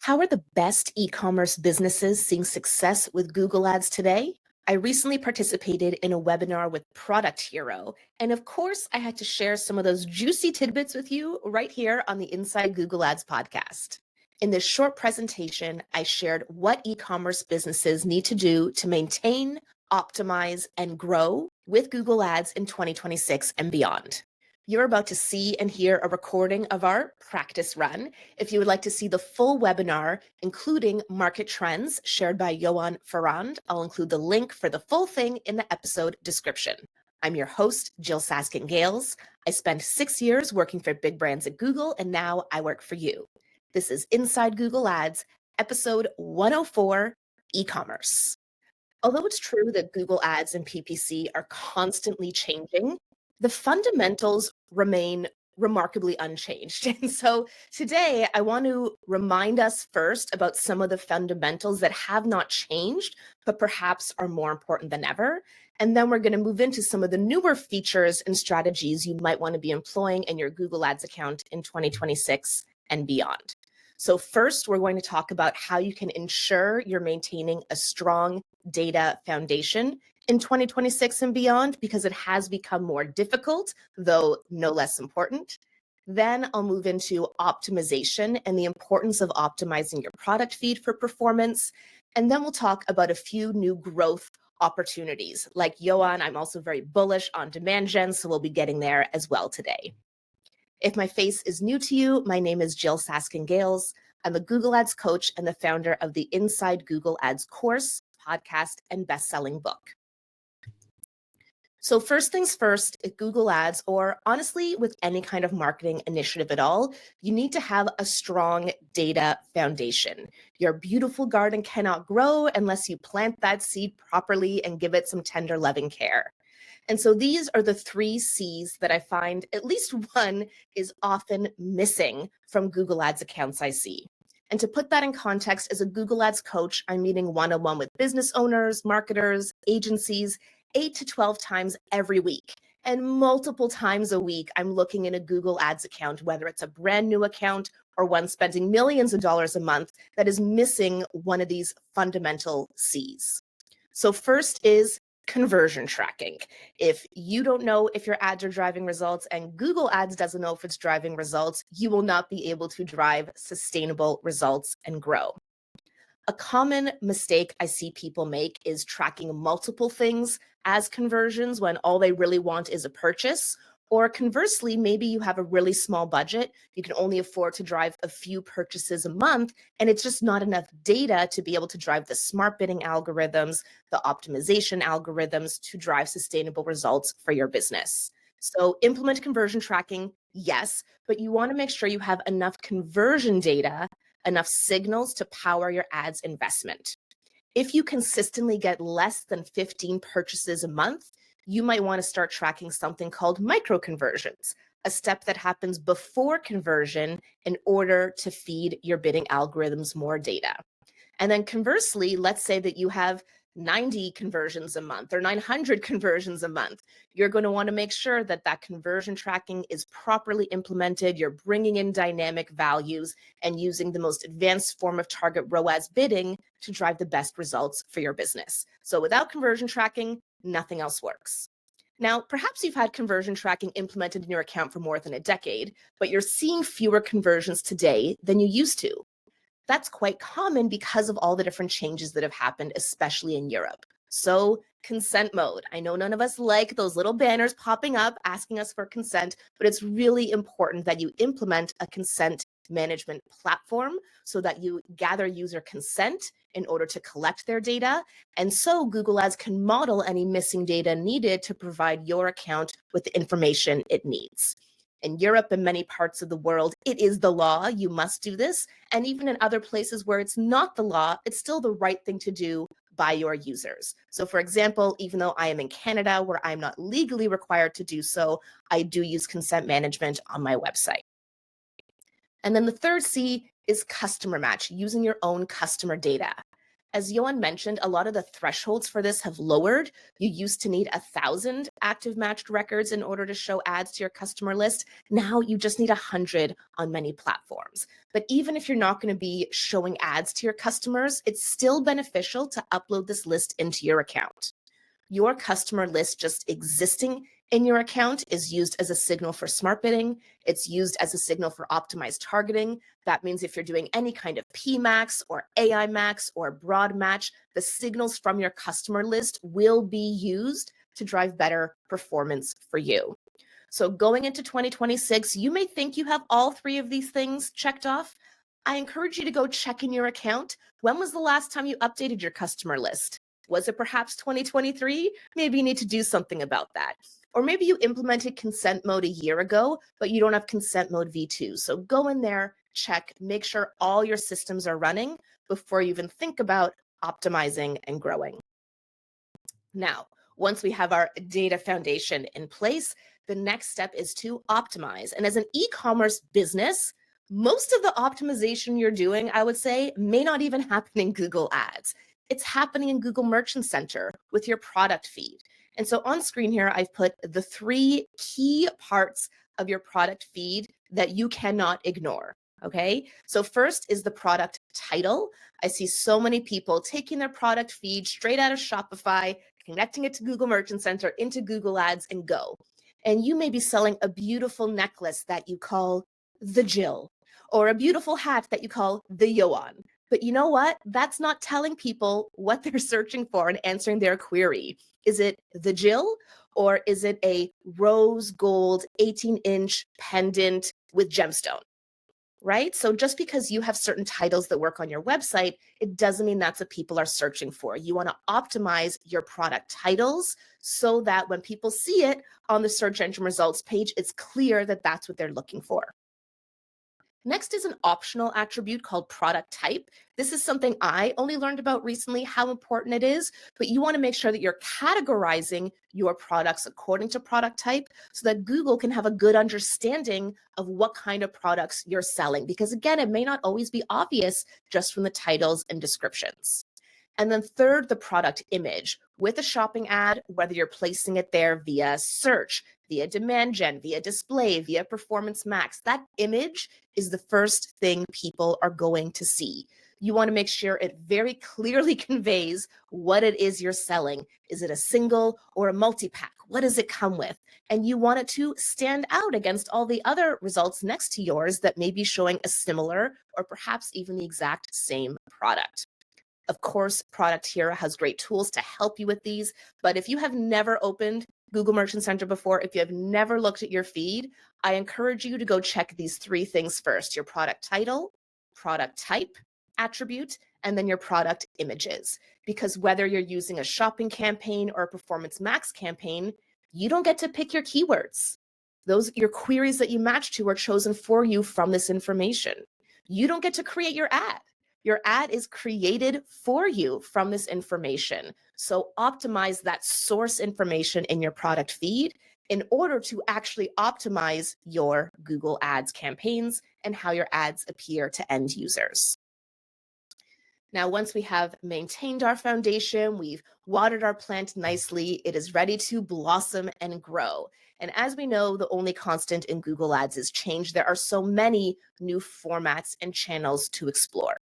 How are the best e-commerce businesses seeing success with Google Ads today? I recently participated in a webinar with ProductHero, and of course, I had to share some of those juicy tidbits with you right here on the Inside Google Ads podcast. In this short presentation, I shared what e-commerce businesses need to do to maintain, optimize, and grow with Google Ads in 2026 and beyond. You're about to see and hear a recording of our practice run. If you would like to see the full webinar, including market trends shared by Johan Ferrand, I'll include the link for the full thing in the episode description. I'm your host, Jyll Saskin Gales. I spent 6 years working for big brands at Google, and now I work for you. This is Inside Google Ads, episode 104, e-commerce. Although it's true that Google Ads and PPC are constantly changing, the fundamentals remain remarkably unchanged. And so today I want to remind us first about some of the fundamentals that have not changed, but perhaps are more important than ever. And then we're going to move into some of the newer features and strategies you might want to be employing in your Google Ads account in 2026 and beyond. So first, we're going to talk about how you can ensure you're maintaining a strong data foundation in 2026 and beyond, because it has become more difficult, though no less important. Then I'll move into optimization and the importance of optimizing your product feed for performance. And then we'll talk about a few new growth opportunities. Like Johan, I'm also very bullish on demand gen, so we'll be getting there as well today. If my face is new to you, my name is Jyll Saskin Gales. I'm a Google Ads coach and the founder of the Inside Google Ads course, podcast, and best-selling book. So first things first, at Google Ads, or honestly with any kind of marketing initiative at all, you need to have a strong data foundation. Your beautiful garden cannot grow unless you plant that seed properly and give it some tender, loving care. And so these are the 3 C's that I find at least one is often missing from Google Ads accounts I see. And to put that in context, as a Google Ads coach, I'm meeting one-on-one with business owners, marketers, agencies, 8 to 12 times every week. And multiple times a week, I'm looking in a Google Ads account, whether it's a brand new account or one spending millions of dollars a month, that is missing one of these fundamental C's. So first is conversion tracking. If you don't know if your ads are driving results and Google Ads doesn't know if it's driving results, you will not be able to drive sustainable results and grow. A common mistake I see people make is tracking multiple things as conversions when all they really want is a purchase. Or conversely, maybe you have a really small budget, you can only afford to drive a few purchases a month, and it's just not enough data to be able to drive the smart bidding algorithms, the optimization algorithms to drive sustainable results for your business. So implement conversion tracking, yes, but you want to make sure you have enough conversion data, enough signals to power your ads investment. If you consistently get less than 15 purchases a month, you might want to start tracking something called micro conversions, a step that happens before conversion in order to feed your bidding algorithms more data. And then conversely, let's say that you have 90 conversions a month or 900 conversions a month. You're going to want to make sure that that conversion tracking is properly implemented. You're bringing in dynamic values and using the most advanced form of target ROAS bidding to drive the best results for your business. So without conversion tracking, nothing else works. Now, perhaps you've had conversion tracking implemented in your account for more than a decade, but you're seeing fewer conversions today than you used to. That's quite common because of all the different changes that have happened, especially in Europe. So consent mode. I know none of us like those little banners popping up asking us for consent, but it's really important that you implement a consent management platform so that you gather user consent in order to collect their data. And so Google Ads can model any missing data needed to provide your account with the information it needs. In Europe and many parts of the world, it is the law. You must do this. And even in other places where it's not the law, it's still the right thing to do by your users. So for example, even though I am in Canada where I'm not legally required to do so, I do use consent management on my website. And then the third C is customer match, using your own customer data. As Johan mentioned, a lot of the thresholds for this have lowered. You used to need 1,000 active matched records in order to show ads to your customer list. Now you just need 100 on many platforms. But even if you're not going to be showing ads to your customers, it's still beneficial to upload this list into your account. Your customer list just existing in your account is used as a signal for smart bidding. It's used as a signal for optimized targeting. That means if you're doing any kind of PMax or AI Max or broad match, the signals from your customer list will be used to drive better performance for you. So going into 2026, you may think you have all three of these things checked off. I encourage you to go check in your account. When was the last time you updated your customer list? Was it perhaps 2023? Maybe you need to do something about that. Or maybe you implemented consent mode a year ago, but you don't have consent mode V2. So go in there, check, make sure all your systems are running before you even think about optimizing and growing. Now, once we have our data foundation in place, the next step is to optimize. And as an e-commerce business, most of the optimization you're doing, I would say, may not even happen in Google Ads. It's happening in Google Merchant Center with your product feed. And so on screen here, I've put the 3 key parts of your product feed that you cannot ignore. Okay, so first is the product title. I see so many people taking their product feed straight out of Shopify, connecting it to Google Merchant Center into Google Ads and go. And you may be selling a beautiful necklace that you call the Jyll, or a beautiful hat that you call the Johan. But you know what? That's not telling people what they're searching for and answering their query. Is it the Jyll, or is it a rose gold 18-inch pendant with gemstone? Right? So just because you have certain titles that work on your website, it doesn't mean that's what people are searching for. You want to optimize your product titles so that when people see it on the search engine results page, it's clear that that's what they're looking for. Next is an optional attribute called product type. This is something I only learned about recently, how important it is, but you want to make sure that you're categorizing your products according to product type so that Google can have a good understanding of what kind of products you're selling. Because again, it may not always be obvious just from the titles and descriptions. And then third, the product image with a shopping ad, whether you're placing it there via search, via demand gen, via display, via Performance Max. That image is the first thing people are going to see. You want to make sure it very clearly conveys what it is you're selling. Is it a single or a multi-pack? What does it come with? And you want it to stand out against all the other results next to yours that may be showing a similar or perhaps even the exact same product. Of course, ProductHero has great tools to help you with these, but if you have never opened Google Merchant Center before, if you have never looked at your feed, I encourage you to go check these 3 things first: your product title, product type, attribute, and then your product images. Because whether you're using a shopping campaign or a Performance Max campaign, you don't get to pick your keywords. Your queries that you match to are chosen for you from this information. You don't get to create your ad. Your ad is created for you from this information. So optimize that source information in your product feed in order to actually optimize your Google Ads campaigns and how your ads appear to end users. Now, once we have maintained our foundation, we've watered our plant nicely, it is ready to blossom and grow. And as we know, the only constant in Google Ads is change. There are so many new formats and channels to explore.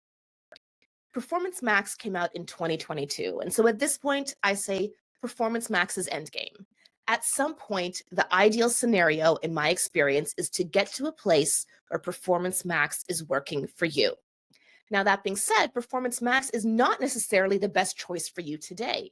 Performance Max came out in 2022. And so at this point, I say Performance Max's endgame. At some point, the ideal scenario, in my experience, is to get to a place where Performance Max is working for you. Now, that being said, Performance Max is not necessarily the best choice for you today.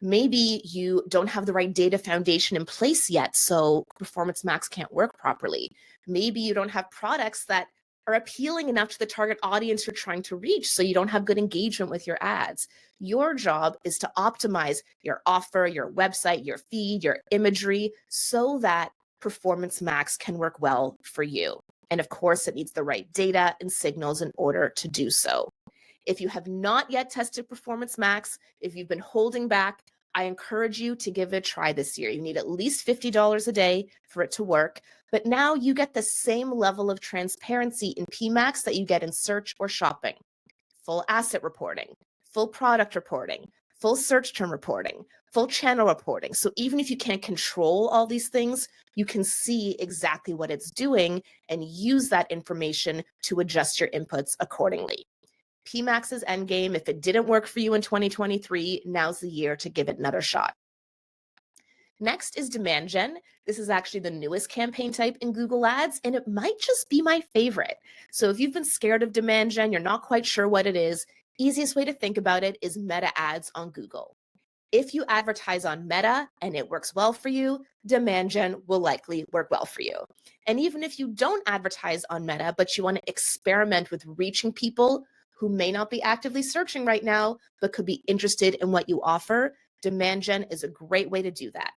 Maybe you don't have the right data foundation in place yet, so Performance Max can't work properly. Maybe you don't have products that are appealing enough to the target audience you're trying to reach, so you don't have good engagement with your ads. Your job is to optimize your offer, your website, your feed, your imagery, so that Performance Max can work well for you. And of course, it needs the right data and signals in order to do so. If you have not yet tested Performance Max, if you've been holding back, I encourage you to give it a try this year. You need at least $50 a day for it to work, but now you get the same level of transparency in PMax that you get in search or shopping. Full asset reporting, full product reporting, full search term reporting, full channel reporting. So even if you can't control all these things, you can see exactly what it's doing and use that information to adjust your inputs accordingly. PMax is endgame. If it didn't work for you in 2023, now's the year to give it another shot. Next is demand gen. This is actually the newest campaign type in Google Ads, and it might just be my favorite. So if you've been scared of demand gen, you're not quite sure what it is, easiest way to think about it is meta ads on Google. If you advertise on Meta and it works well for you, demand gen will likely work well for you. And even if you don't advertise on Meta, but you want to experiment with reaching people who may not be actively searching right now, but could be interested in what you offer, demand gen is a great way to do that.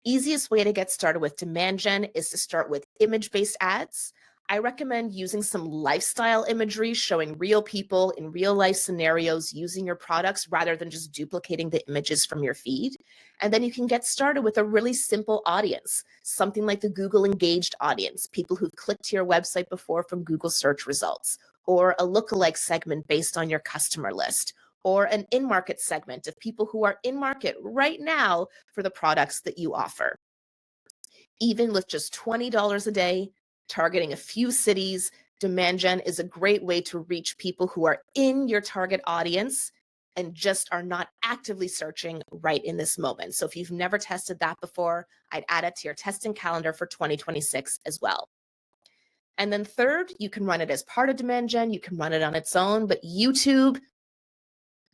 Easiest way to get started with demand gen is to start with image-based ads. I recommend using some lifestyle imagery showing real people in real life scenarios using your products rather than just duplicating the images from your feed. And then you can get started with a really simple audience, something like the Google engaged audience, people who've clicked to your website before from Google search results, or a lookalike segment based on your customer list, or an in-market segment of people who are in market right now for the products that you offer. Even with just $20 a day, targeting a few cities, demand gen is a great way to reach people who are in your target audience and just are not actively searching right in this moment. So if you've never tested that before, I'd add it to your testing calendar for 2026 as well. And then third, you can run it as part of demand gen, you can run it on its own, but YouTube,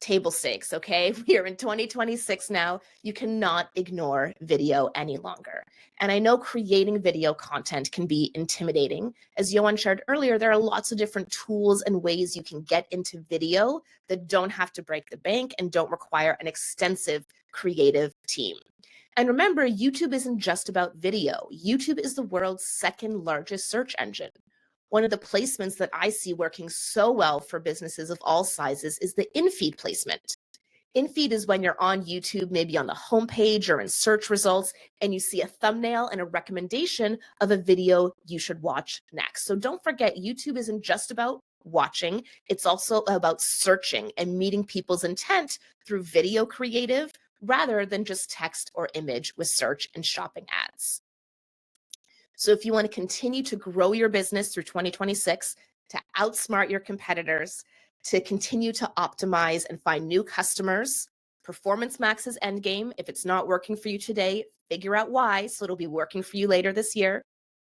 table stakes, okay? We are in 2026 now. You cannot ignore video any longer. And I know creating video content can be intimidating. As Johan shared earlier, there are lots of different tools and ways you can get into video that don't have to break the bank and don't require an extensive creative team. And remember, YouTube isn't just about video. YouTube is the world's second largest search engine. One of the placements that I see working so well for businesses of all sizes is the in-feed placement. In-feed is when you're on YouTube, maybe on the homepage or in search results, and you see a thumbnail and a recommendation of a video you should watch next. So don't forget, YouTube isn't just about watching, it's also about searching and meeting people's intent through video creative rather than just text or image with search and shopping ads. So if you want to continue to grow your business through 2026, to outsmart your competitors, to continue to optimize and find new customers, Performance Max is endgame. If it's not working for you today, figure out why, so it'll be working for you later this year.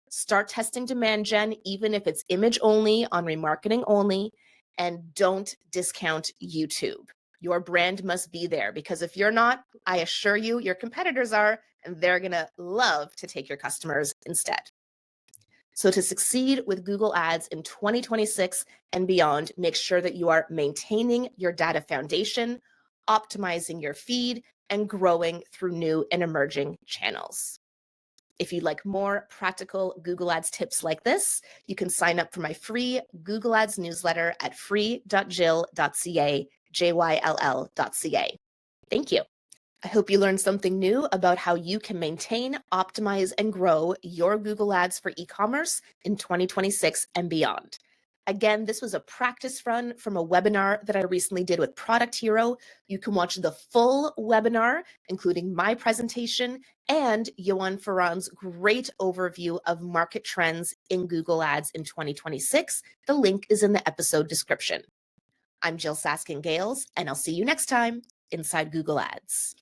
Start testing demand gen, even if it's image only on remarketing only, and don't discount YouTube. Your brand must be there, because if you're not, I assure you, your competitors are, and they're gonna love to take your customers instead. So to succeed with Google Ads in 2026 and beyond, make sure that you are maintaining your data foundation, optimizing your feed, and growing through new and emerging channels. If you'd like more practical Google Ads tips like this, you can sign up for my free Google Ads newsletter at free.jyll.ca, JYLL.ca. Thank you. I hope you learned something new about how you can maintain, optimize, and grow your Google Ads for e-commerce in 2026 and beyond. Again, this was a practice run from a webinar that I recently did with ProductHero. You can watch the full webinar, including my presentation and Johan Ferran's great overview of market trends in Google Ads in 2026. The link is in the episode description. I'm Jyll Saskin Gales, and I'll see you next time inside Google Ads.